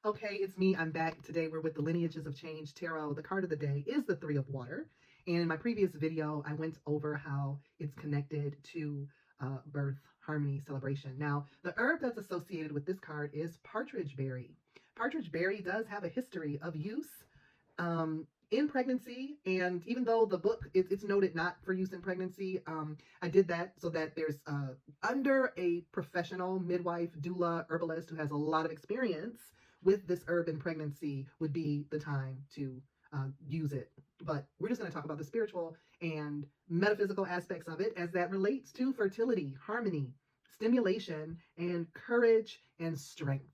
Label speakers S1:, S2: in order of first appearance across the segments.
S1: Okay, it's me. I'm back. Today we're with the Lineages of Change Tarot. The card of the day is the Three of Water. And in my previous video, I went over how it's connected to birth, harmony, celebration. Now, the herb that's associated with this card is partridge berry. Partridge berry does have a history of use in pregnancy, and even though the book it's noted not for use in pregnancy, I did that so that there's under a professional midwife, doula, herbalist who has a lot of experience with this herb in pregnancy would be the time to use it. But we're just going to talk about the spiritual and metaphysical aspects of it as that relates to fertility, harmony, stimulation, and courage and strength.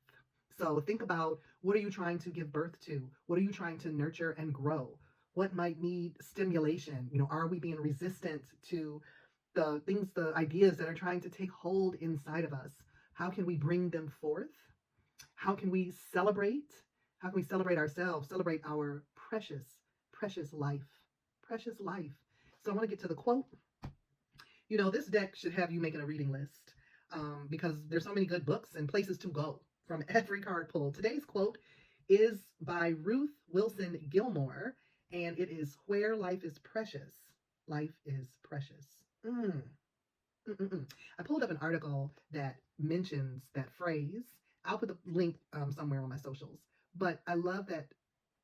S1: So think about, what are you trying to give birth to? What are you trying to nurture and grow? What might need stimulation? Are we being resistant to the things, the ideas that are trying to take hold inside of us? How can we bring them forth? How can we celebrate? How can we celebrate ourselves, celebrate our precious, precious life? Precious life. So I want to get to the quote. This deck should have you making a reading list because there's so many good books and places to go from every card pull. Today's quote is by Ruth Wilson Gilmore, and it is, "Where life is precious, life is precious." I pulled up an article that mentions that phrase. I'll put the link somewhere on my socials. But I love that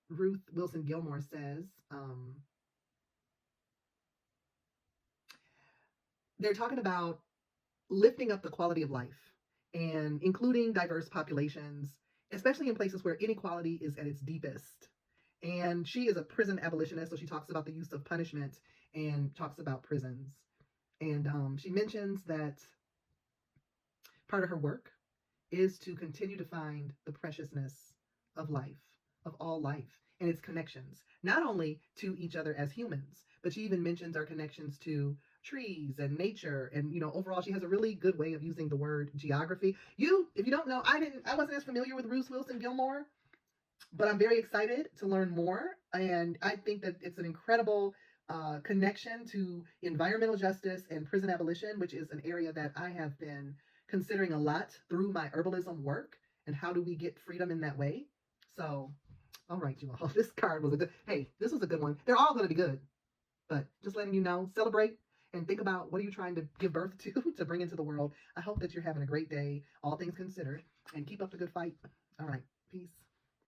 S1: Ruth Wilson Gilmore says, they're talking about lifting up the quality of life and including diverse populations, especially in places where inequality is at its deepest. And she is a prison abolitionist, so she talks about the use of punishment and talks about prisons. And she mentions that part of her work is to continue to find the preciousness of life, of all life, and its connections, not only to each other as humans, but she even mentions our connections to trees and nature. And overall, she has a really good way of using the word geography. If you don't know, I wasn't as familiar with Ruth Wilson Gilmore, but I'm very excited to learn more. And I think that it's an incredible connection to environmental justice and prison abolition, which is an area that I have been considering a lot through my herbalism work. And how do we get freedom in that way? So, all right, you all, this card was this was a good one. They're all going to be good, but just letting you know, celebrate and think about, what are you trying to give birth to bring into the world. I hope that you're having a great day, all things considered, and keep up the good fight. All right, peace.